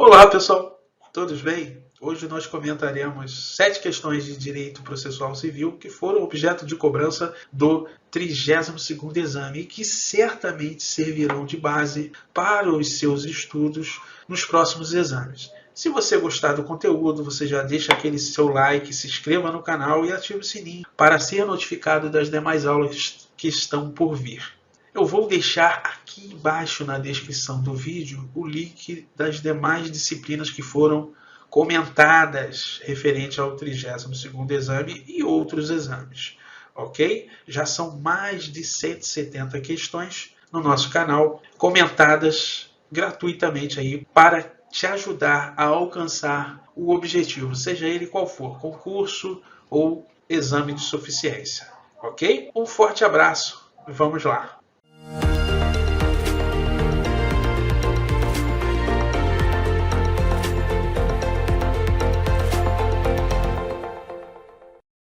Olá, pessoal. Todos bem? Hoje nós comentaremos 7 questões de direito processual civil que foram objeto de cobrança do 32º exame e que certamente servirão de base para os seus estudos nos próximos exames. Se você gostar do conteúdo, você já deixa aquele seu like, se inscreva no canal e ative o sininho para ser notificado das demais aulas que estão por vir. Eu vou deixar aqui embaixo na descrição do vídeo o link das demais disciplinas que foram comentadas referente ao 32º exame e outros exames, ok? Já são mais de 170 questões no nosso canal, comentadas gratuitamente aí para te ajudar a alcançar o objetivo, seja ele qual for, concurso ou exame de suficiência, ok? Um forte abraço, vamos lá!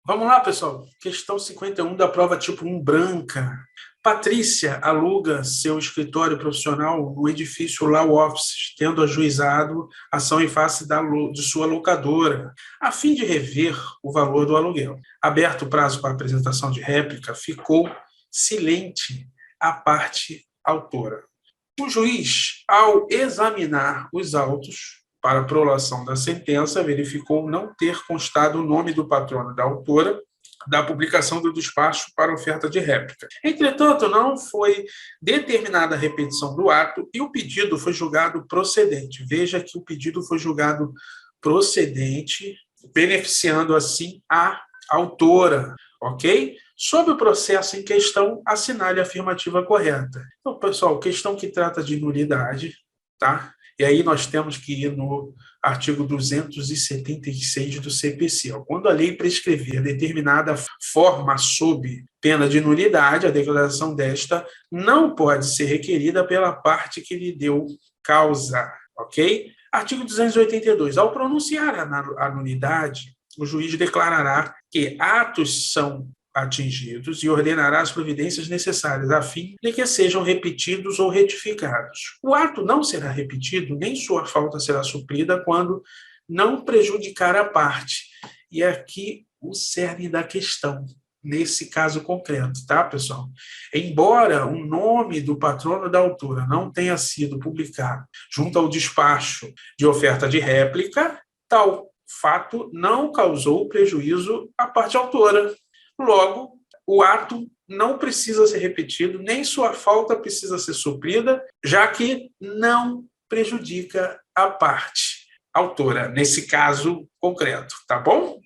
Vamos lá, pessoal. Questão 51 da prova tipo 1 branca. Patrícia aluga seu escritório profissional no edifício Law Office, tendo ajuizado ação em face de sua locadora, a fim de rever o valor do aluguel. Aberto o prazo para apresentação de réplica, ficou silente a parte autora. O juiz, ao examinar os autos para a prolação da sentença, verificou não ter constado o nome do patrono da autora da publicação do despacho para oferta de réplica. Entretanto, não foi determinada a repetição do ato e o pedido foi julgado procedente. Veja que o pedido foi julgado procedente, beneficiando assim a autora, ok? Sobre o processo em questão, assinale a afirmativa correta. Então, pessoal, questão que trata de nulidade, tá? E aí nós temos que ir no artigo 276 do CPC. Quando a lei prescrever determinada forma sob pena de nulidade, a declaração desta não pode ser requerida pela parte que lhe deu causa, ok? Artigo 282. Ao pronunciar a nulidade, o juiz declarará que atos são atingidos e ordenará as providências necessárias a fim de que sejam repetidos ou retificados. O ato não será repetido, nem sua falta será suprida quando não prejudicar a parte. E aqui o cerne da questão, nesse caso concreto, tá, pessoal? Embora o nome do patrono da autora não tenha sido publicado junto ao despacho de oferta de réplica, tal fato não causou prejuízo à parte autora. Logo, o ato não precisa ser repetido, nem sua falta precisa ser suprida, já que não prejudica a parte autora, nesse caso concreto, tá bom?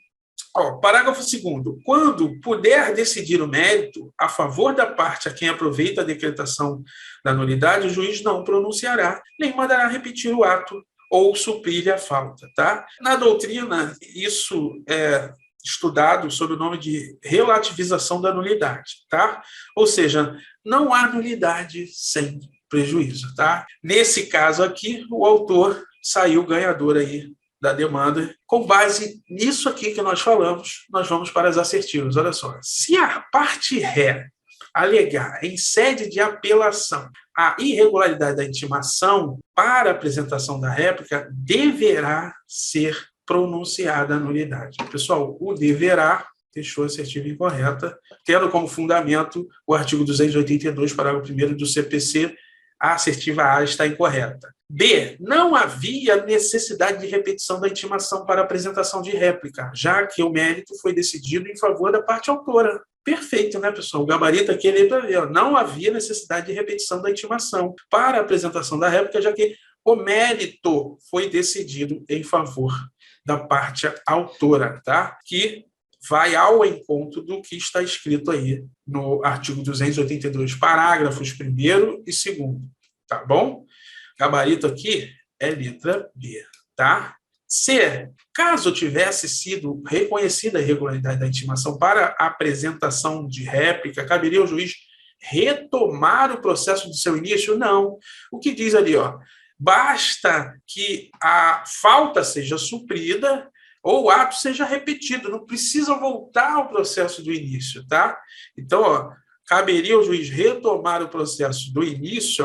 Parágrafo 2º. Quando puder decidir o mérito a favor da parte a quem aproveita a decretação da nulidade, o juiz não pronunciará, nem mandará repetir o ato ou suprir a falta, tá? Na doutrina, isso é estudado sob o nome de relativização da nulidade, tá? Ou seja, não há nulidade sem prejuízo, tá? Nesse caso aqui, o autor saiu ganhador aí da demanda. Com base nisso aqui que nós falamos, nós vamos para as assertivas. Olha só, se a parte ré alegar em sede de apelação a irregularidade da intimação para a apresentação da réplica, deverá ser pronunciada a nulidade. Pessoal, o deverá deixou a assertiva incorreta, tendo como fundamento o artigo 282, parágrafo 1º do CPC, a assertiva A está incorreta. B, não havia necessidade de repetição da intimação para apresentação de réplica, já que o mérito foi decidido em favor da parte autora. Perfeito, né, pessoal? O gabarito aqui é para ver. Não havia necessidade de repetição da intimação para a apresentação da réplica, já que o mérito foi decidido em favor da parte autora, tá? Que vai ao encontro do que está escrito aí no artigo 282, parágrafos 1º e 2º, tá bom? Gabarito aqui é letra B, tá? C, caso tivesse sido reconhecida a irregularidade da intimação para a apresentação de réplica, caberia ao juiz retomar o processo do seu início? Não. O que diz ali, ó? Basta que a falta seja suprida ou o ato seja repetido, não precisa voltar ao processo do início, tá? Então, ó, caberia ao juiz retomar o processo do início,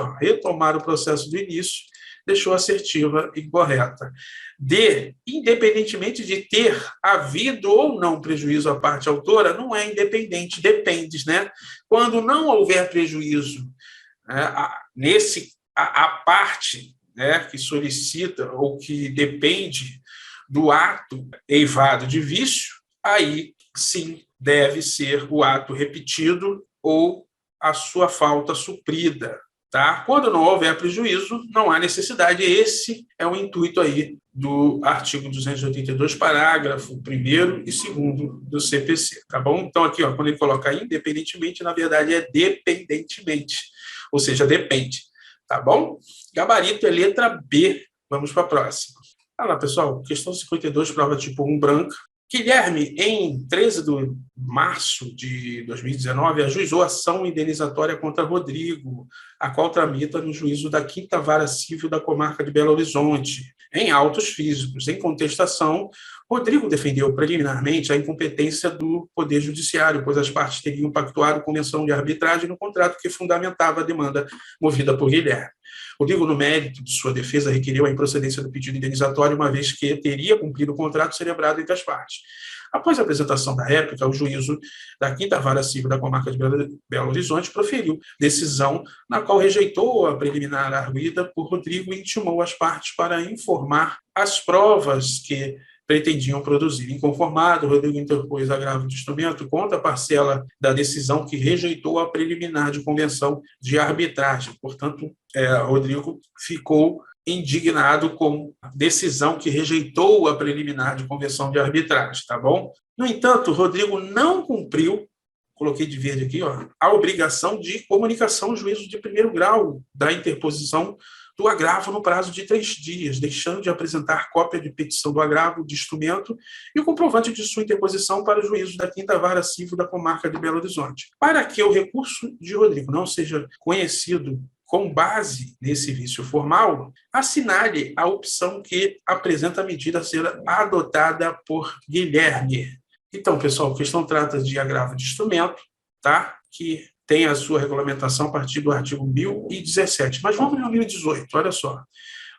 deixou a assertiva incorreta. D, independentemente de ter havido ou não prejuízo à parte autora, não é independente, depende, né? Quando não houver prejuízo, né, a parte, né, que solicita ou que depende do ato eivado de vício, aí sim deve ser o ato repetido ou a sua falta suprida. Tá? Quando não houver prejuízo, não há necessidade. Esse é o intuito aí do artigo 282, parágrafo 1º e 2º do CPC. Tá bom? Então, aqui, ó, quando ele coloca independentemente, na verdade é dependentemente, ou seja, depende. Tá bom? Gabarito é letra B. Vamos para a próxima. Olha lá, pessoal, questão 52, prova tipo 1 branca. Guilherme, em 13 de março de 2019, ajuizou ação indenizatória contra Rodrigo, a qual tramita no juízo da 5ª Vara Civil da Comarca de Belo Horizonte, em autos físicos. Em contestação, Rodrigo defendeu preliminarmente a incompetência do Poder Judiciário, pois as partes teriam pactuado convenção de arbitragem no contrato que fundamentava a demanda movida por Guilherme. Rodrigo, no mérito de sua defesa, requeriu a improcedência do pedido indenizatório, uma vez que teria cumprido o contrato celebrado entre as partes. Após a apresentação da réplica, o juízo da 5ª Vara Civil da Comarca de Belo Horizonte proferiu decisão na qual rejeitou a preliminar arguida por Rodrigo e intimou as partes para informar as provas que pretendiam produzir. Inconformado, Rodrigo interpôs agravo de instrumento contra a parcela da decisão que rejeitou a preliminar de convenção de arbitragem. Portanto, Rodrigo ficou indignado com a decisão que rejeitou a preliminar de convenção de arbitragem, tá bom? No entanto, Rodrigo não cumpriu, coloquei de verde aqui, ó, a obrigação de comunicação ao juízo de primeiro grau da interposição do agravo no prazo de 3 dias, deixando de apresentar cópia de petição do agravo de instrumento e o comprovante de sua interposição para o juízo da 5ª Vara Civil da Comarca de Belo Horizonte. Para que o recurso de Rodrigo não seja conhecido com base nesse vício formal, assinale a opção que apresenta a medida a ser adotada por Guilherme. Então, pessoal, a questão trata de agravo de instrumento, tá? Que tem a sua regulamentação a partir do artigo 1017. Mas vamos no 1018, olha só.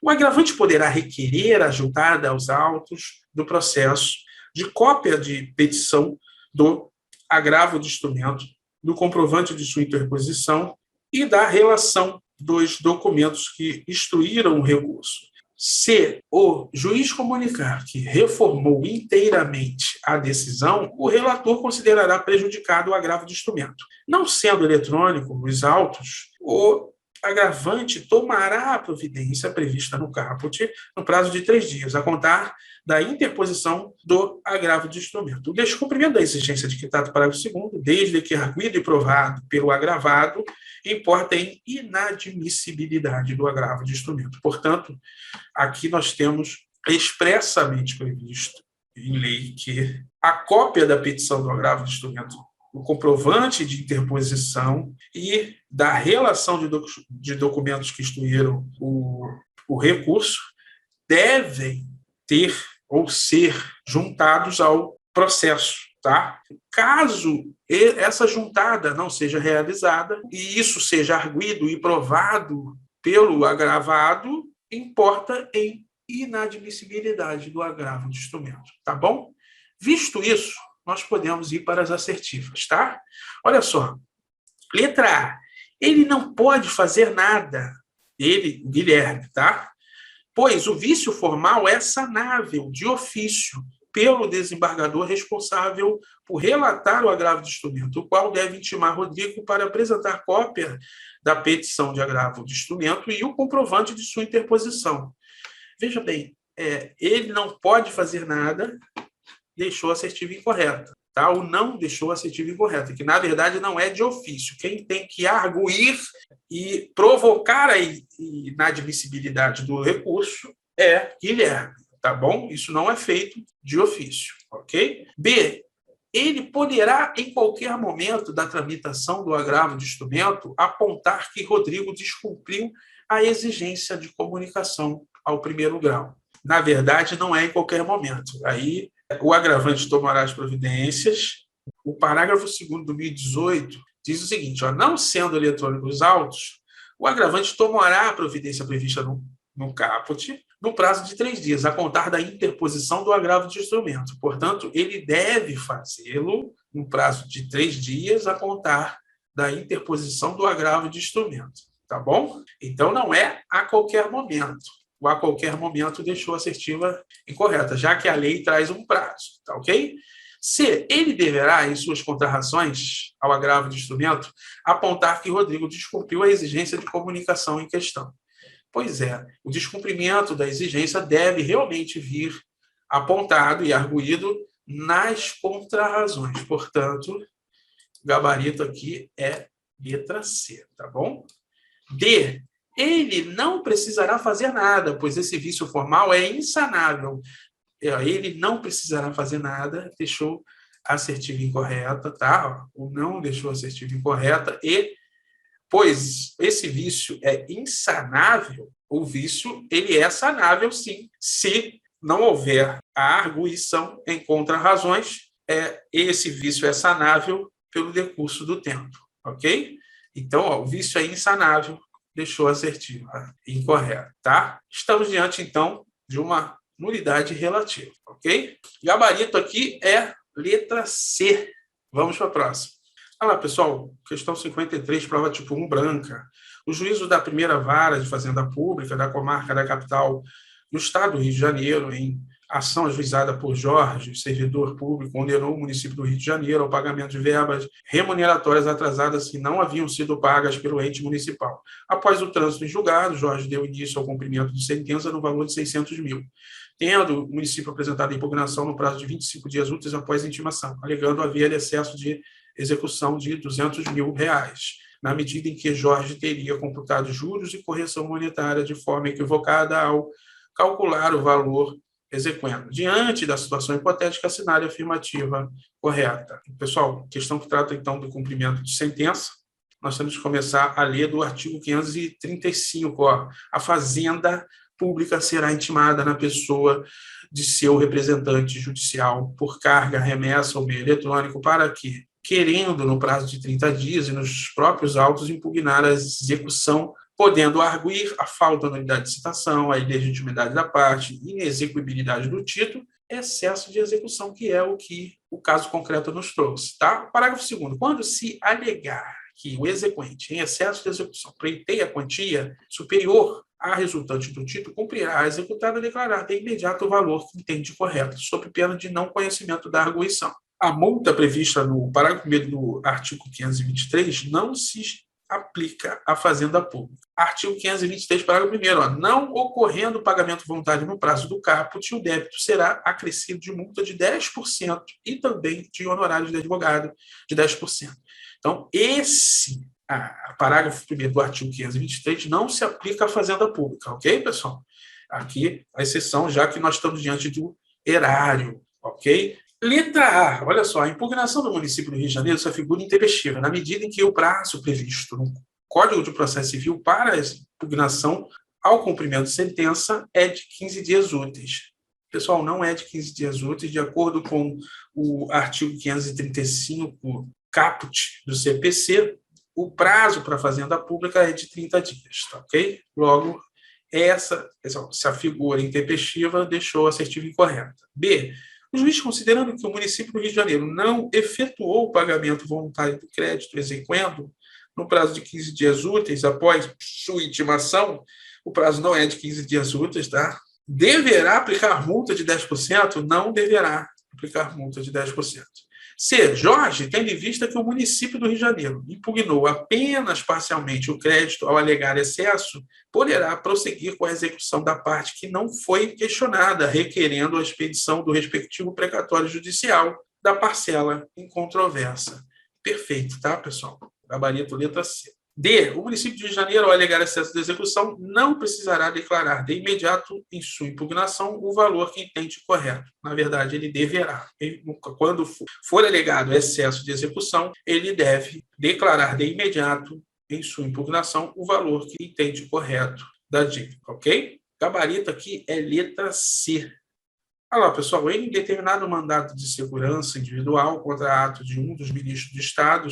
O agravante poderá requerer a juntada aos autos do processo de cópia de petição do agravo de instrumento, do comprovante de sua interposição e da relação dos documentos que instruíram o recurso. Se o juiz comunicar que reformou inteiramente a decisão, o relator considerará prejudicado o agravo de instrumento. Não sendo eletrônico os autos, o agravante tomará a providência prevista no caput no prazo de 3 dias, a contar da interposição do agravo de instrumento. O descumprimento da exigência de quitado parágrafo 2º, desde que arguido e provado pelo agravado, importa em inadmissibilidade do agravo de instrumento. Portanto, aqui nós temos expressamente previsto em lei que a cópia da petição do agravo de instrumento, o comprovante de interposição e da relação de documentos que instruíram o recurso devem ter ou ser juntados ao processo, tá? Caso essa juntada não seja realizada e isso seja arguido e provado pelo agravado, importa em inadmissibilidade do agravo de instrumento, tá bom? Visto isso, nós podemos ir para as assertivas, tá? Olha só. Letra A. Ele não pode fazer nada. Ele, Guilherme, tá? Pois o vício formal é sanável, de ofício, pelo desembargador responsável por relatar o agravo de instrumento, o qual deve intimar Rodrigo para apresentar cópia da petição de agravo de instrumento e o comprovante de sua interposição. Veja bem, ele não pode fazer nada, deixou a assertiva incorreta. Tá? O não deixou a assertiva incorreta, que na verdade não é de ofício. Quem tem que arguir e provocar a inadmissibilidade do recurso é Guilherme, tá bom? Isso não é feito de ofício, ok? B. Ele poderá, em qualquer momento da tramitação do agravo de instrumento, apontar que Rodrigo descumpriu a exigência de comunicação ao primeiro grau. Na verdade, não é em qualquer momento. Aí o agravante tomará as providências. O parágrafo 2º do 1018 diz o seguinte, ó, não sendo eletrônicos autos, o agravante tomará a providência prevista no no caput, no prazo de 3 dias, a contar da interposição do agravo de instrumento. Portanto, ele deve fazê-lo no prazo de 3 dias, a contar da interposição do agravo de instrumento. Tá bom? Então, não é a qualquer momento. O a qualquer momento deixou a assertiva incorreta, já que a lei traz um prazo. Tá ok? C. Ele deverá, em suas contrarrações ao agravo de instrumento, apontar que Rodrigo descumpriu a exigência de comunicação em questão. Pois é, o descumprimento da exigência deve realmente vir apontado e arguído nas contrarrazões. Portanto, o gabarito aqui é letra C, tá bom? D. Ele não precisará fazer nada, pois esse vício formal é insanável. Ele não precisará fazer nada, deixou a assertiva incorreta, tá? O não deixou a assertiva incorreta e, pois esse vício é insanável, o vício ele é sanável, sim, se não houver a arguição em contrarrazões, esse vício é sanável pelo decurso do tempo, ok? Então, o vício é insanável, deixou a assertiva incorreta, tá? Estamos diante, então, de uma nulidade relativa, ok? Gabarito aqui é letra C. Vamos para a próxima. Olha lá, pessoal, questão 53, prova tipo 1, branca. O juízo da primeira vara de Fazenda Pública da comarca da capital do estado do Rio de Janeiro, em ação ajuizada por Jorge, servidor público, condenou o município do Rio de Janeiro ao pagamento de verbas remuneratórias atrasadas que não haviam sido pagas pelo ente municipal. Após o trânsito em julgado, Jorge deu início ao cumprimento de sentença no valor de 600 mil, tendo o município apresentado a impugnação no prazo de 25 dias úteis após a intimação, alegando haver excesso de execução de R$200 mil, na medida em que Jorge teria computado juros e correção monetária de forma equivocada ao calcular o valor exequendo. Diante da situação hipotética, assinale a afirmativa correta. Pessoal, questão que trata, então, do cumprimento de sentença, nós temos que começar a ler do artigo 535, a Fazenda Pública será intimada na pessoa de seu representante judicial por carga, remessa ou meio eletrônico para que, querendo no prazo de 30 dias e nos próprios autos impugnar a execução, podendo arguir a falta de nulidade de citação, a ilegitimidade da parte, inexequibilidade do título, excesso de execução, que é o que o caso concreto nos trouxe. Tá? Parágrafo 2º. Quando se alegar que o exequente, em excesso de execução, pleiteia a quantia superior à resultante do título, cumprirá a executada a declarar de imediato o valor que entende correto, sob pena de não conhecimento da arguição. A multa prevista no parágrafo 1º do artigo 523 não se aplica à Fazenda Pública. Artigo 523, parágrafo 1º. Não ocorrendo pagamento voluntário no prazo do caput, o débito será acrescido de multa de 10% e também de honorários de advogado de 10%. Então, esse parágrafo 1º do artigo 523 não se aplica à Fazenda Pública, ok, pessoal? Aqui, a exceção, já que nós estamos diante do erário, ok? Letra A, olha só, a impugnação do município do Rio de Janeiro só figura intempestiva, na medida em que o prazo previsto no Código de Processo Civil para a impugnação ao cumprimento de sentença é de 15 dias úteis. Pessoal, não é de 15 dias úteis, de acordo com o artigo 535, caput do CPC, o prazo para a Fazenda Pública é de 30 dias, tá, ok? Logo, se a figura intempestiva deixou a assertiva incorreta. B. O juiz, considerando que o município do Rio de Janeiro não efetuou o pagamento voluntário do crédito exequendo no prazo de 15 dias úteis após sua intimação, o prazo não é de 15 dias úteis, tá? Deverá aplicar multa de 10%? Não deverá aplicar multa de 10%. C. Jorge, tendo em vista que o município do Rio de Janeiro impugnou apenas parcialmente o crédito ao alegar excesso, poderá prosseguir com a execução da parte que não foi questionada, requerendo a expedição do respectivo precatório judicial da parcela em controvérsia. Perfeito, tá, pessoal? Gabarito letra C. D. O município de Rio de Janeiro, ao alegar excesso de execução, não precisará declarar de imediato em sua impugnação o valor que entende correto. Na verdade, ele deverá. Quando for alegado excesso de execução, ele deve declarar de imediato em sua impugnação o valor que entende correto da dívida, ok? Gabarito aqui é letra C. Olha lá, pessoal, em determinado mandato de segurança individual contra ato de um dos ministros de Estado,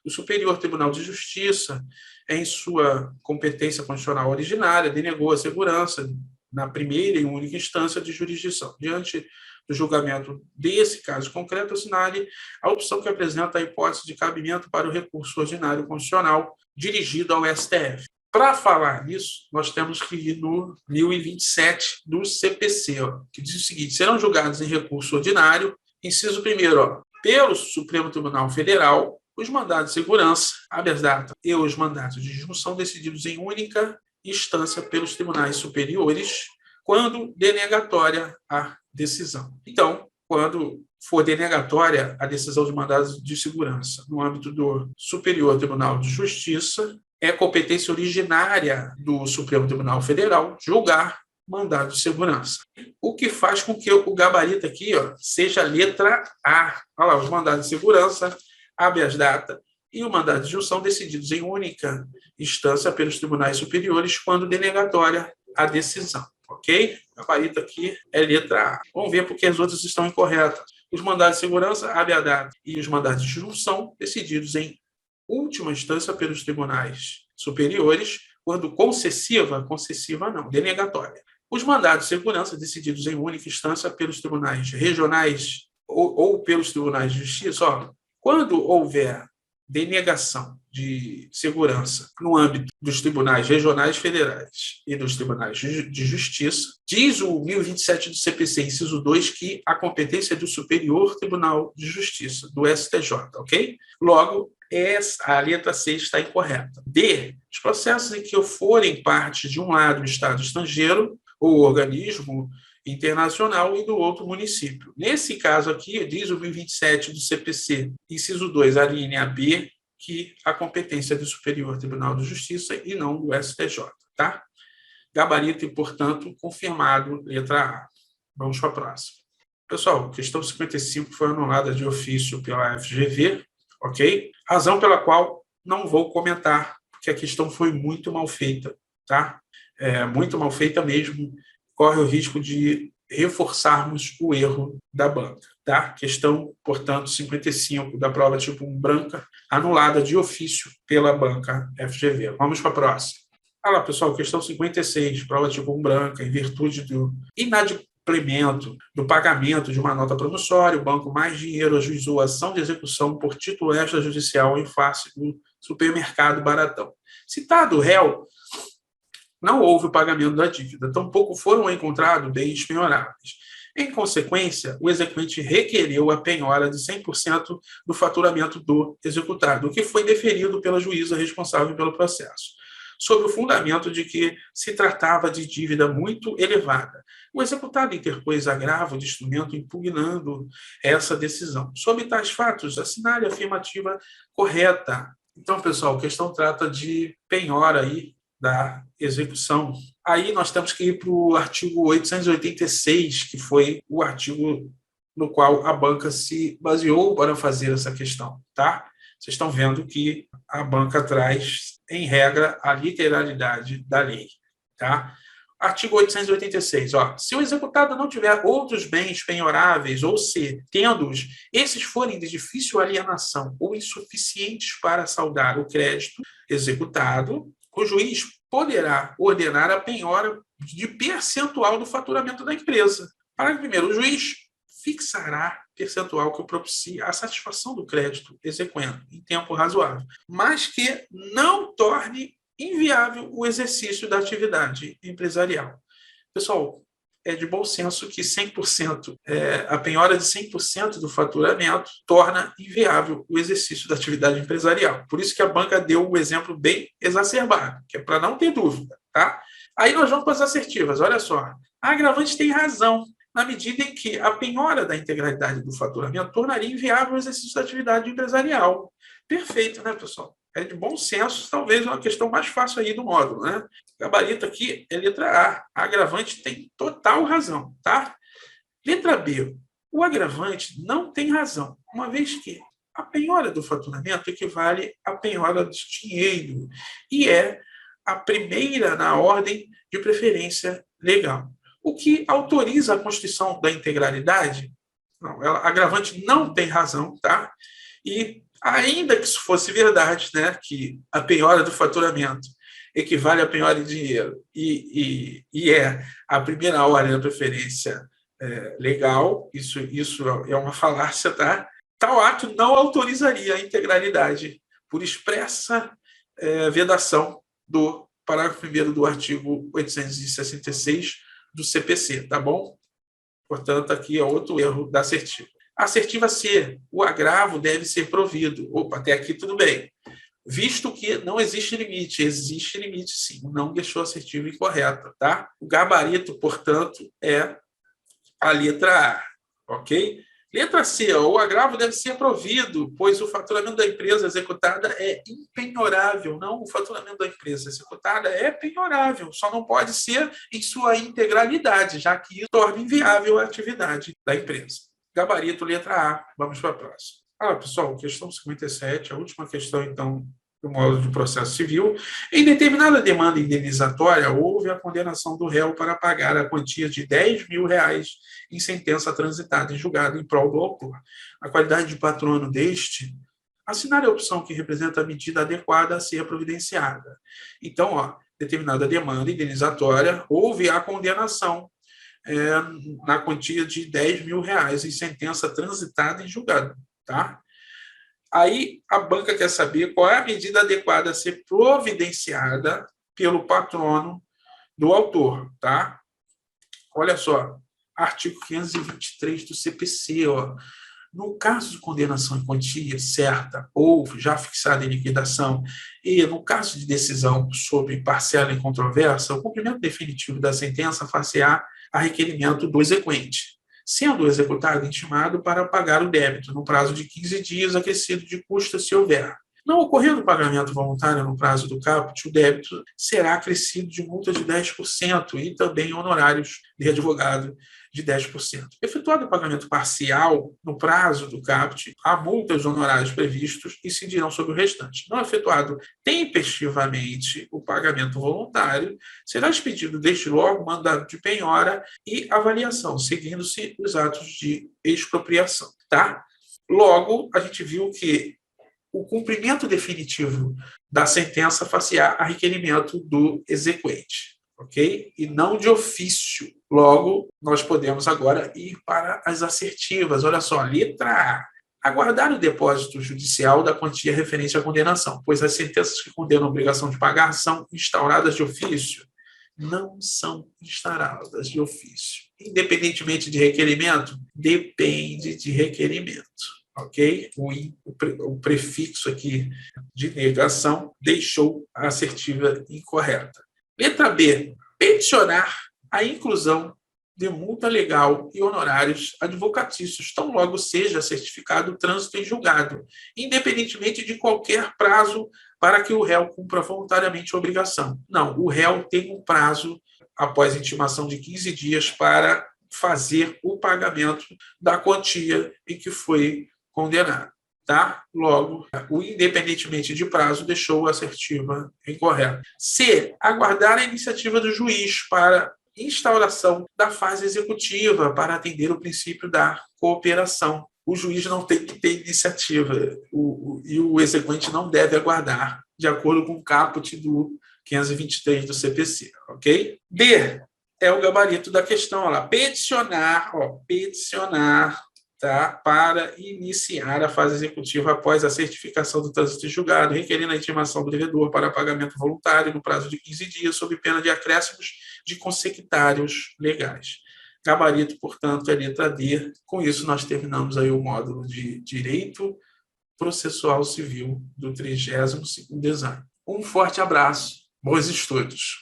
O Superior Tribunal de Justiça, em sua competência constitucional originária, denegou a segurança na primeira e única instância de jurisdição. Diante do julgamento desse caso concreto, assinale a opção que apresenta a hipótese de cabimento para o recurso ordinário constitucional dirigido ao STF. Para falar nisso, nós temos que ir no 1027 do CPC, que diz o seguinte: serão julgados em recurso ordinário, inciso 1º, pelo Supremo Tribunal Federal, os mandados de segurança, habeas data e os mandatos de junção decididos em única instância pelos tribunais superiores, quando denegatória a decisão. Então, quando for denegatória a decisão de mandados de segurança no âmbito do Superior Tribunal de Justiça, é competência originária do Supremo Tribunal Federal julgar mandado de segurança. O que faz com que o gabarito aqui seja a letra A. Olha lá, os mandados de segurança, habeas data e o mandado de junção decididos em única instância pelos tribunais superiores quando denegatória a decisão. Ok? O gabarito aqui é letra A. Vamos ver porque as outras estão incorretas. Os mandados de segurança, habeas data e os mandados de junção decididos em última instância pelos tribunais superiores quando concessiva não, denegatória. Os mandados de segurança decididos em única instância pelos tribunais regionais ou pelos tribunais de justiça, quando houver denegação de segurança no âmbito dos tribunais regionais federais e dos tribunais de justiça, diz o 1027 do CPC, inciso 2, que a competência é do Superior Tribunal de Justiça, do STJ, ok? Logo, a letra C está incorreta. D, os processos em que forem parte de um lado o Estado estrangeiro ou organismo internacional e do outro município. Nesse caso aqui, diz o 1027 do CPC, inciso 2, a linha B, que a competência é do Superior Tribunal de Justiça e não do STJ, tá? Gabarito, e, portanto, confirmado, letra A. Vamos para a próxima. Pessoal, questão 55 foi anulada de ofício pela FGV, ok? Razão pela qual não vou comentar, porque a questão foi muito mal feita, tá? Muito mal feita mesmo, corre o risco de reforçarmos o erro da banca, tá? Questão, portanto, 55 da prova tipo 1 branca, anulada de ofício pela banca FGV. Vamos para a próxima. Olha lá, pessoal, questão 56, prova tipo 1 branca, em virtude do inadimplemento do pagamento de uma nota promissória, o banco Mais Dinheiro ajuizou a ação de execução por título extrajudicial em face do supermercado Baratão. Citado o réu, não houve o pagamento da dívida, tampouco foram encontrados bens penhoráveis. Em consequência, o exequente requereu a penhora de 100% do faturamento do executado, o que foi deferido pela juíza responsável pelo processo, sob o fundamento de que se tratava de dívida muito elevada. O executado interpôs agravo de instrumento impugnando essa decisão. Sob tais fatos, assinale a afirmativa correta. Então, pessoal, a questão trata de penhora aí da execução. Aí nós temos que ir para o artigo 886, que foi o artigo no qual a banca se baseou para fazer essa questão, tá? Vocês estão vendo que a banca traz, em regra, a literalidade da lei, tá? Artigo 886, se o executado não tiver outros bens penhoráveis ou se, tendo-os, esses forem de difícil alienação ou insuficientes para saldar o crédito executado, o juiz poderá ordenar a penhora de percentual do faturamento da empresa. Parágrafo 1º, o juiz fixará percentual que propicie a satisfação do crédito exequendo em tempo razoável, mas que não torne inviável o exercício da atividade empresarial. Pessoal, é de bom senso que 100%, a penhora de 100% do faturamento torna inviável o exercício da atividade empresarial. Por isso que a banca deu um exemplo bem exacerbado, que é para não ter dúvida, tá? Aí nós vamos para as assertivas, olha só. A agravante tem razão, na medida em que a penhora da integralidade do faturamento tornaria inviável o exercício da atividade empresarial. Perfeito, né, pessoal? É de bom senso, talvez uma questão mais fácil aí do módulo, né? O gabarito aqui é letra A. A agravante tem total razão, tá? Letra B. O agravante não tem razão, uma vez que a penhora do faturamento equivale à penhora de dinheiro e é a primeira na ordem de preferência legal. O que autoriza a constituição da integralidade, não, a agravante não tem razão, tá? E Ainda que isso fosse verdade, né, que a penhora do faturamento equivale à penhora em dinheiro e é a primeira ordem da preferência legal, isso é uma falácia, tá? Tal ato não autorizaria a integralidade por expressa vedação do parágrafo 1º do artigo 866 do CPC, tá bom? Portanto, aqui é outro erro da assertiva. Assertiva C, o agravo deve ser provido. Opa, até aqui tudo bem. Visto que não existe limite sim, não deixou a assertiva incorreta, tá? O gabarito, portanto, é a letra A, ok? Letra C, o agravo deve ser provido, pois o faturamento da empresa executada é impenhorável. Não, o faturamento da empresa executada é penhorável, só não pode ser em sua integralidade, já que isso torna inviável a atividade da empresa. Gabarito, letra A. Vamos para a próxima. Pessoal, questão 57, a última questão, então, do módulo de processo civil. Em determinada demanda indenizatória, houve a condenação do réu para pagar a quantia de R$10.000 em sentença transitada em julgado em prol do autor. A qualidade de patrono deste, assinar a opção que representa a medida adequada a ser providenciada. Então, determinada demanda indenizatória, houve a condenação na quantia de R$10.000 em sentença transitada em julgado, tá? Aí a banca quer saber qual é a medida adequada a ser providenciada pelo patrono do autor, tá? Olha só, artigo 523 do CPC, no caso de condenação em quantia certa ou já fixada em liquidação e no caso de decisão sobre parcela em controvérsia, o cumprimento definitivo da sentença far-se-á a requerimento do exequente, sendo o executado intimado para pagar o débito no prazo de 15 dias, acrescido de custa se houver. Não ocorrendo o pagamento voluntário no prazo do caput, o débito será acrescido de multa de 10% e também honorários de advogado de 10%. Efetuado o pagamento parcial no prazo do caput, há multas de honorários previstos e incidirão sobre o restante. Não efetuado tempestivamente o pagamento voluntário, será expedido desde logo mandado de penhora e avaliação, seguindo-se os atos de expropriação. Tá? Logo, a gente viu que o cumprimento definitivo da sentença far-se-á a requerimento do exequente, ok? E não de ofício. Logo, nós podemos agora ir para as assertivas. Olha só, letra A. Aguardar o depósito judicial da quantia referente à condenação, pois as sentenças que condenam a obrigação de pagar são instauradas de ofício. Não são instauradas de ofício. Independentemente de requerimento, depende de requerimento. Ok? O prefixo aqui de negação deixou a assertiva incorreta. Letra B. Peticionar a inclusão de multa legal e honorários advocatícios, tão logo seja certificado o trânsito em julgado, independentemente de qualquer prazo para que o réu cumpra voluntariamente a obrigação. Não, o réu tem um prazo, após intimação de 15 dias, para fazer o pagamento da quantia em que foi condenado, tá? Logo, o independentemente de prazo deixou a assertiva incorreta. C. Aguardar a iniciativa do juiz para instauração da fase executiva para atender o princípio da cooperação. O juiz não tem que ter iniciativa e o exequente não deve aguardar, de acordo com o caput do 523 do CPC, ok? D. É o gabarito da questão, peticionar, tá, para iniciar a fase executiva após a certificação do trânsito julgado, requerendo a intimação do devedor para pagamento voluntário no prazo de 15 dias, sob pena de acréscimos de consectários legais. Gabarito, portanto, é letra D. Com isso, nós terminamos aí o módulo de Direito Processual Civil do 32º exame. Um forte abraço, bons estudos!